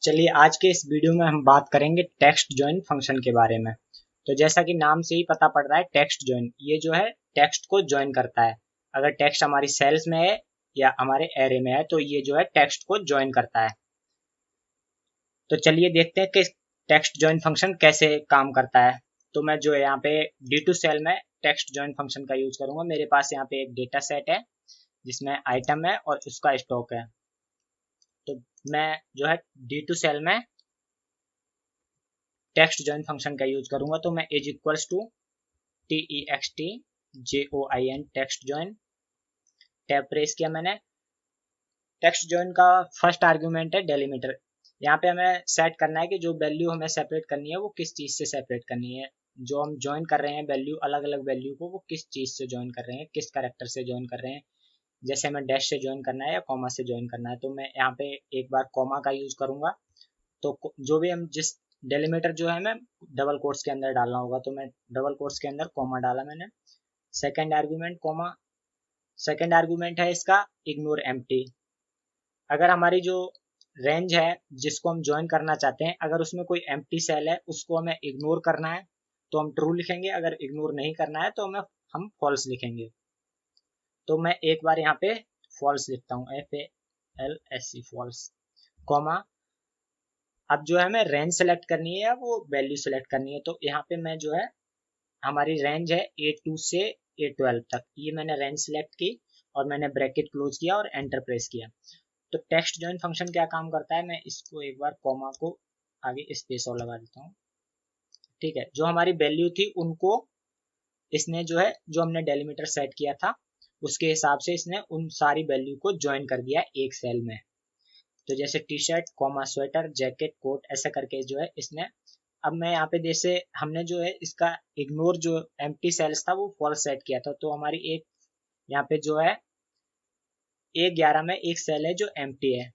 चलिए आज के इस वीडियो में हम बात करेंगे टेक्स्ट जॉइन फंक्शन के बारे में। तो जैसा कि नाम से ही पता पड़ रहा है, टेक्स्ट जॉइन ये जो है टेक्स्ट को जॉइन करता है। अगर टेक्स्ट हमारी सेल्स में है या हमारे एरे में है तो ये जो है टेक्स्ट को जॉइन करता है। तो चलिए देखते हैं कि टेक्स्ट जॉइन फंक्शन कैसे काम करता है। तो मैं जो है यहाँ पे D2 सेल में टेक्स्ट जॉइन फंक्शन का यूज करूंगा। मेरे पास यहाँ पे एक डेटा सेट है जिसमें आइटम है और उसका स्टॉक है। तो मैं जो है D2 सेल में टेक्स्ट जॉइन फंक्शन का यूज करूंगा। तो मैं is equals to TEXT JOIN text join tab press किया मैंने। टेक्स्ट जॉइन का फर्स्ट आर्ग्यूमेंट है डेलीमीटर। यहाँ पे हमें सेट करना है कि जो वैल्यू हमें सेपरेट करनी है वो किस चीज से सेपरेट करनी है। जो हम ज्वाइन कर रहे हैं वैल्यू, अलग अलग वैल्यू को, वो किस चीज से ज्वाइन कर रहे हैं, किस करेक्टर से ज्वाइन कर रहे हैं। जैसे हमें डैश से ज्वाइन करना है या कॉमा से ज्वाइन करना है, तो मैं यहाँ पे एक बार कॉमा का यूज करूंगा। तो जो भी हम जिस डेलीमीटर जो है हमें डबल कोट्स के अंदर डालना होगा, तो मैं डबल कोट्स के अंदर कॉमा डाला मैंने। Second argument comma. Second argument है इसका इग्नोर एम्प्टी। अगर हमारी जो रेंज है जिसको हम ज्वाइन करना चाहते हैं, अगर उसमें कोई एम्प्टी सेल है उसको हमें इग्नोर करना है तो हम ट्रू लिखेंगे। अगर इग्नोर नहीं करना है तो हम फॉल्स लिखेंगे। तो मैं एक बार यहाँ पे फॉल्स लिखता हूँ, FALSE फॉल्स, कॉमा। अब जो है हमें रेंज सेलेक्ट करनी है या वो वैल्यू सेलेक्ट करनी है, तो यहाँ पे मैं जो है हमारी रेंज है A2 से A12 तक, ये मैंने रेंज सेलेक्ट की और मैंने ब्रैकेट क्लोज किया और एंटर प्रेस किया। तो टेक्स्ट जॉइन फंक्शन क्या काम करता है, मैं इसको एक बार कॉमा को आगे स्पेस और लगा देता हूँ। ठीक है, जो हमारी वैल्यू थी उनको इसने जो है, जो हमने डेलीमीटर सेट किया था उसके हिसाब से इसने उन सारी वैल्यू को ज्वाइन कर दिया एक सेल में। तो जैसे T shirt comma sweater jacket coat ऐसा करके जो है इसने। अब मैं यहाँ पे जैसे हमने जो है इसका इग्नोर जो एम्प्टी सेल्स था वो फॉल्स सेट किया था, तो हमारी एक यहाँ पे जो है A11 में एक सेल है जो एम्प्टी है।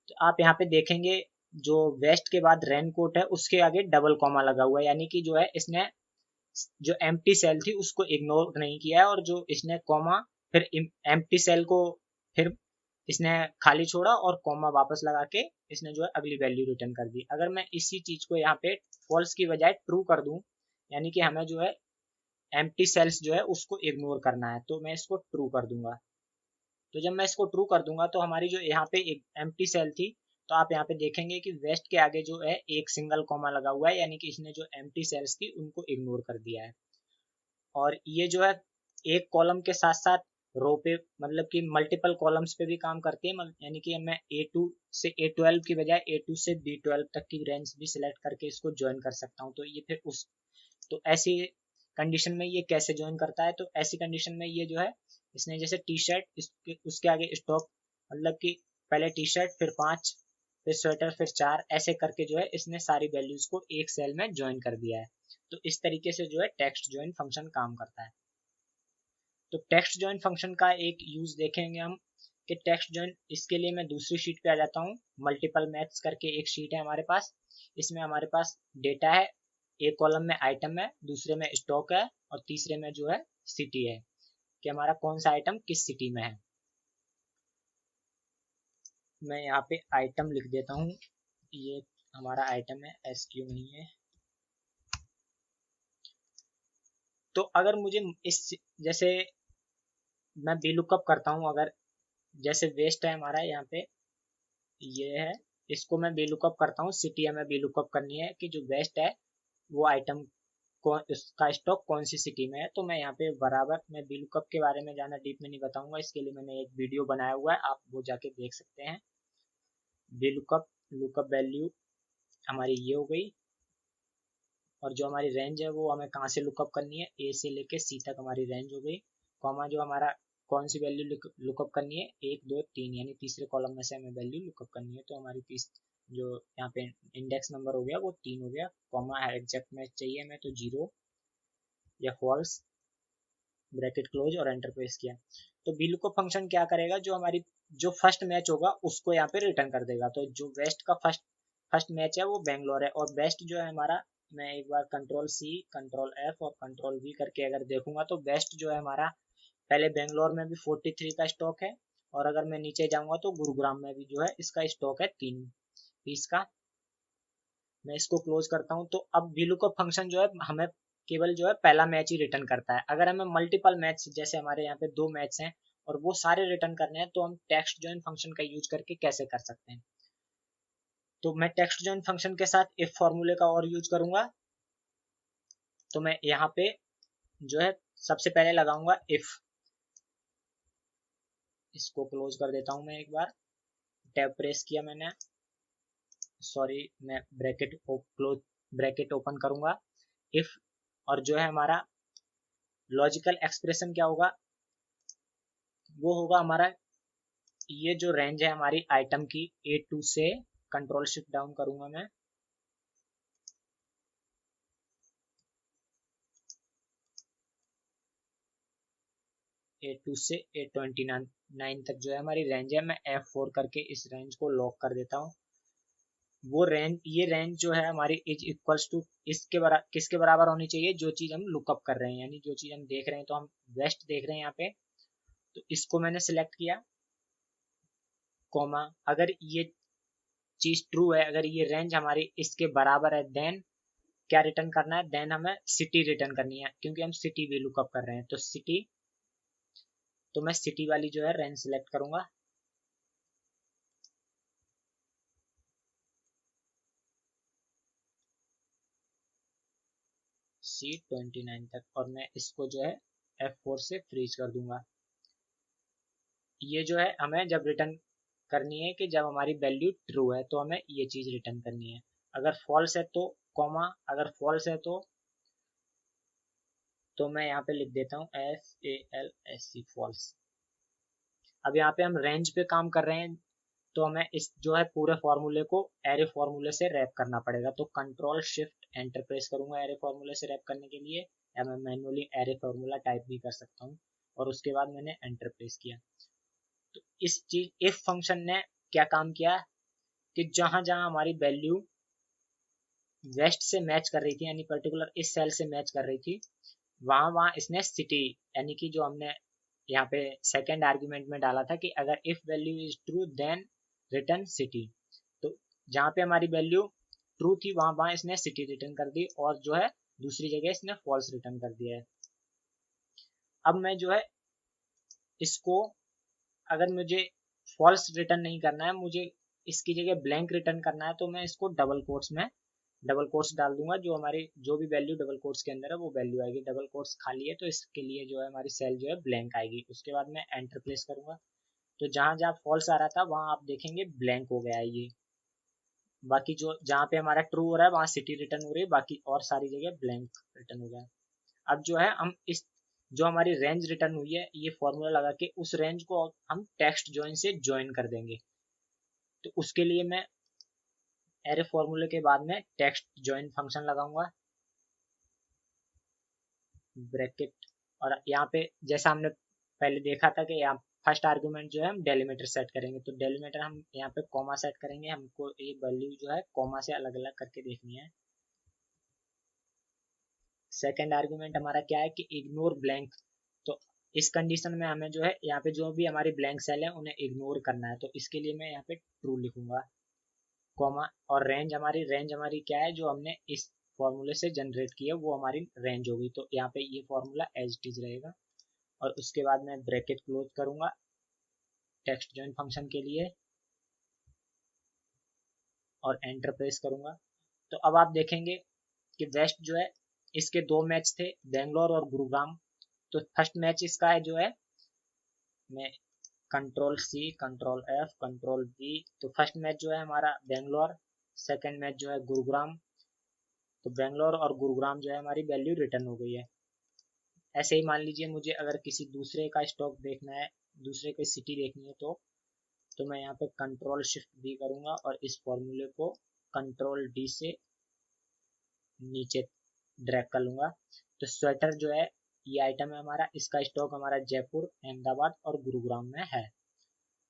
तो आप यहाँ पे देखेंगे जो वेस्ट के बाद रेन कोट है उसके आगे डबल कॉमा लगा हुआ है, यानी कि जो है इसने जो एम्प्टी सेल थी उसको इग्नोर नहीं किया है, और जो इसने कॉमा फिर एम्प्टी सेल को फिर इसने खाली छोड़ा और कॉमा वापस लगा के इसने जो है अगली वैल्यू रिटर्न कर दी। अगर मैं इसी चीज को यहाँ पे फॉल्स की बजाय ट्रू कर दूं, यानी कि हमें जो है एम्प्टी सेल्स जो है उसको इग्नोर करना है, तो मैं इसको ट्रू कर दूंगा। तो जब मैं इसको ट्रू कर दूंगा तो हमारी जो यहाँ पे एक एम्प्टी सेल थी, तो आप यहाँ पे देखेंगे कि वेस्ट के आगे जो है एक सिंगल कॉमा लगा हुआ है, यानी कि इसने जो एम्प्टी सेल्स थी उनको इग्नोर कर दिया है। और ये जो है एक कॉलम के साथ साथ रो पे, मतलब कि मल्टीपल कॉलम्स पे भी काम करती है। यानी कि मैं A2 से A12 की बजाय A2 से B12 तक की रेंज भी सिलेक्ट करके इसको ज्वाइन कर सकता हूँ। तो ये फिर उस, तो ऐसी कंडीशन में ये कैसे ज्वाइन करता है, तो ऐसी कंडीशन में ये जो है इसने जैसे टी शर्ट उसके आगे स्टॉक, मतलब कि पहले टी शर्ट फिर 5 फिर स्वेटर फिर 4 ऐसे करके जो है इसने सारी वैल्यूज को एक सेल में ज्वाइन कर दिया है। तो इस तरीके से जो है टेक्स्ट ज्वाइन फंक्शन काम करता है। तो टेक्स्ट ज्वाइन फंक्शन का एक यूज देखेंगे हम कि टेक्स्ट ज्वाइन, इसके लिए मैं दूसरी शीट पे आ जाता हूँ। मल्टीपल मैथ्स करके एक शीट है हमारे पास। इसमें हमारे पास डेटा है, एक कॉलम में आइटम है, दूसरे में स्टॉक है और तीसरे में जो है सिटी है, कि हमारा कौन सा आइटम किस सिटी में है। मैं यहाँ पे आइटम लिख देता हूँ, ये हमारा आइटम है, SQ नहीं है। तो अगर मुझे इस, जैसे मैं वी लुकअप करता हूँ, अगर जैसे वेस्ट है हमारा यहाँ पे ये है, इसको मैं वी लुकअप करता हूँ। सिटी हमें वी लुकअप करनी है कि जो वेस्ट है वो आइटम कौन, उसका स्टॉक कौन सी सिटी में है। तो मैं यहाँ पे बराबर, मैं वी लुकअप के बारे में ज़्यादा डीप में नहीं बताऊंगा, इसके लिए मैंने एक वीडियो बनाया हुआ है, आप वो जाके देख सकते हैं। वी लुकअप, लुकअप वैल्यू हमारी ये हो गई, और जो हमारी रेंज है वो हमें कहाँ से लुकअप करनी है, A से लेके C तक हमारी रेंज हो गई। कॉमा जो हमारा कौन सी वैल्यू लुकअप करनी है, 1 2 3, यानी तीसरे कॉलम में से हमें वैल्यू लुकअप करनी है। तो हमारी जो यहाँ पे इंडेक्स नंबर हो गया वो 3 हो गया। कॉमा एग्जैक्ट मैच चाहिए हमें, तो 0 या फॉल्स, ब्रैकेट क्लोज और एंटर प्रेस किया। तो वी लुकअप फंक्शन क्या करेगा, जो हमारी जो फर्स्ट मैच होगा उसको यहाँ पे रिटर्न कर देगा। तो जो वेस्ट का फर्स्ट मैच है वो बेंगलोर है, और बेस्ट जो है हमारा, मैं एक बार कंट्रोल C कंट्रोल F और कंट्रोल V करके अगर देखूंगा तो बेस्ट जो है हमारा, पहले बेंगलोर में भी 43 का स्टॉक है, और अगर मैं नीचे जाऊंगा तो गुरुग्राम में भी जो है इसका स्टॉक है 3 पीस का। मैं इसको क्लोज करता हूँ। तो अब VLOOKUP फंक्शन जो है हमें केवल जो है पहला मैच ही रिटर्न करता है। अगर हमें मल्टीपल मैच, जैसे हमारे यहाँ पे 2 मैच हैं और वो सारे रिटर्न करने हैं, तो हम टेक्स्ट जॉइन फंक्शन का यूज करके कैसे कर सकते हैं। तो मैं टेक्स्ट जॉइन फंक्शन के साथ इफ फॉर्मूले का और यूज करूंगा। तो मैं यहाँ पे जो है सबसे पहले लगाऊंगा इफ। इसको क्लोज कर देता हूं मैं एक बार, टैब प्रेस किया मैंने, सॉरी, मैं ब्रैकेट ओपन करूंगा इफ, और जो है हमारा लॉजिकल एक्सप्रेशन क्या होगा, वो होगा हमारा ये जो रेंज है हमारी आइटम की A2 से, कंट्रोल शिफ्ट डाउन करूंगा मैं, A2 से A29 तक जो है हमारी रेंज है। मैं F4 करके इस रेंज को लॉक कर देता हूँ। वो रेंज, ये रेंज जो है हमारी इज इक्वल्स टू किसके बराबर होनी चाहिए, जो चीज हम लुकअप कर रहे हैं, यानी जो चीज हम देख रहे हैं। तो हम वेस्ट देख रहे हैं यहाँ पे, तो इसको मैंने सिलेक्ट किया, कॉमा, अगर ये चीज ट्रू है, अगर ये रेंज हमारी इसके बराबर है, देन क्या रिटर्न करना है, देन हमें सिटी रिटर्न करनी है, क्योंकि हम सिटी भी लुकअप कर रहे हैं। तो सिटी, तो मैं सिटी वाली जो है रेंज सिलेक्ट करूंगा, C29 तक, और मैं इसको जो है F4 से फ्रीज कर दूंगा। ये जो है हमें जब रिटर्न करनी है कि जब हमारी वैल्यू ट्रू है, तो हमें ये चीज रिटर्न करनी है। अगर फॉल्स है तो कॉमा, अगर फॉल्स है तो मैं यहाँ पे लिख देता हूँ FALSC, फॉल्स। अब यहाँ पे हम रेंज पे काम कर रहे हैं, तो हमें इस जो है पूरे फॉर्मूले को एरे फॉर्मूले से रैप करना पड़ेगा। तो कंट्रोल शिफ्ट एंटर प्रेस करूंगा एरे फॉर्मूले से रैप करने के लिए, या मैं मैन्युअली एरे फॉर्मूला टाइप भी कर सकता हूँ, और उसके बाद मैंने एंटर प्रेस किया। तो इस चीज इफ फंक्शन ने क्या काम किया कि जहां जहां हमारी वैल्यू वेस्ट से मैच कर रही थी, यानी पर्टिकुलर इस सेल से मैच कर रही थी, वहां वहां इसने सिटी, यानी कि जो हमने यहाँ पे सेकेंड आर्ग्यूमेंट में डाला था कि अगर if value is true then return city, तो जहाँ पे हमारी वैल्यू ट्रू थी वहां वहां इसने सिटी रिटर्न कर दी, और जो है दूसरी जगह इसने फॉल्स रिटर्न कर दिया है। अब मैं जो है इसको, अगर मुझे फॉल्स रिटर्न नहीं करना है, मुझे इसकी जगह ब्लैंक रिटर्न करना है, तो मैं इसको डबल कोट्स डाल दूंगा। जो हमारी जो भी वैल्यू डबल कोट्स के अंदर है वो वैल्यू आएगी। डबल कोट्स खाली है तो इसके लिए जो है हमारी सेल जो है ब्लैंक आएगी। उसके बाद मैं एंटर प्रेस करूंगा, तो जहां जहां फॉल्स आ रहा था वहां आप देखेंगे ब्लैंक हो गया है ये। बाकी जो जहाँ पे हमारा ट्रू हो रहा है वहां सिटी रिटर्न हो रही है, बाकी और सारी जगह ब्लैंक रिटर्न हो गया है। अब जो है हम इस जो हमारी रेंज रिटर्न हुई है, ये फॉर्मूला लगा के उस रेंज को हम टेक्स्ट जॉइन से ज्वाइन कर देंगे। तो उसके लिए मैं एरे फॉर्मूले के बाद में टेक्स्ट जॉइन फंक्शन लगाऊंगा, ब्रैकेट, और यहाँ पे जैसा हमने पहले देखा था कि यहाँ फर्स्ट आर्गुमेंट जो है हम डेलीमीटर सेट करेंगे, तो डेलीमीटर हम यहाँ पे कॉमा सेट करेंगे। हमको ये वैल्यू जो है कॉमा से अलग अलग करके देखनी है। सेकेंड आर्गुमेंट हमारा क्या है कि इग्नोर ब्लैंक, तो इस कंडीशन में हमें जो है यहाँ पे जो भी हमारी ब्लैंक सेल है उन्हें इग्नोर करना है, तो इसके लिए मैं यहाँ पे ट्रू लिखूंगा, कॉमा, और रेंज हमारी क्या है जो हमने इस फॉर्मूले से जनरेट की है वो हमारी रेंज होगी। तो यहाँ पे ये फॉर्मूला एज इट इज रहेगा, और उसके बाद मैं ब्रैकेट क्लोज करूंगा टेक्स्ट जॉइन फंक्शन के लिए, और एंटर प्रेस करूंगा। तो अब आप देखेंगे कि वेस्ट जो है इसके 2 मैच थे, बेंगलोर और गुरुग्राम। तो फर्स्ट मैच इसका है जो है, मैं control C, control F, control V, तो फर्स्ट मैच जो है हमारा बेंगलोर, सेकंड मैच जो है गुरुग्राम। तो बेंगलोर और गुरुग्राम जो है हमारी वैल्यू रिटर्न हो गई है। ऐसे ही मान लीजिए मुझे अगर किसी दूसरे का स्टॉक देखना है, दूसरे की सिटी देखनी है, तो मैं यहाँ पे कंट्रोल शिफ्ट V करूंगा और इस फॉर्मूले को कंट्रोल D से नीचे ड्रैग कर लूंगा। तो स्वेटर जो है ये आइटम है हमारा, इसका स्टॉक हमारा जयपुर, अहमदाबाद और गुरुग्राम में है।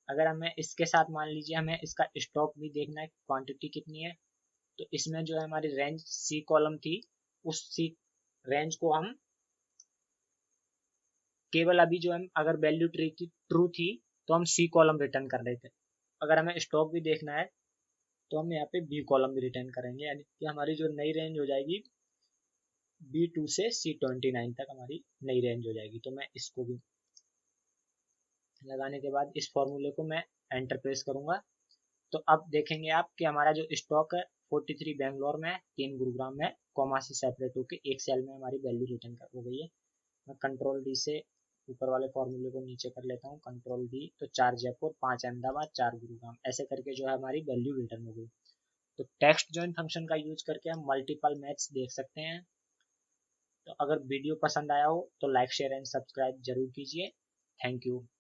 अगर हमें इसके साथ मान लीजिए हमें इसका स्टॉक भी देखना है, क्वांटिटी कितनी है, तो इसमें जो है हमारी रेंज सी कॉलम थी, उस सी रेंज को हम केवल अभी जो हम अगर वैल्यू ट्रू थी तो हम सी कॉलम रिटर्न कर रहे थे। अगर हमें स्टॉक भी देखना है तो हम यहाँ पे बी कॉलम भी रिटर्न करेंगे, यानी कि हमारी जो नई रेंज हो जाएगी B2 से C29 तक हमारी नई रेंज हो जाएगी। तो मैं इसको भी लगाने के बाद इस फॉर्मूले को मैं एंटर प्रेस करूंगा। तो अब देखेंगे आप कि हमारा जो स्टॉक है 43 बेंगलोर में, 3 गुरुग्राम में, कॉमा से सेपरेट होकर एक सेल में हमारी वैल्यू रिटर्न हो गई है। मैं कंट्रोल डी से ऊपर वाले फॉर्मूले को नीचे कर लेता हूँ, कंट्रोल डी, तो 4 जयपुर, 5 अहमदाबाद, 4 गुरुग्राम, ऐसे करके जो है हमारी वैल्यू रिटर्न हो गई। तो टेक्स्ट जॉइन फंक्शन का यूज करके हम मल्टीपल मैथ्स देख सकते हैं। तो अगर वीडियो पसंद आया हो तो लाइक शेयर एंड सब्सक्राइब जरूर कीजिए। Thank you.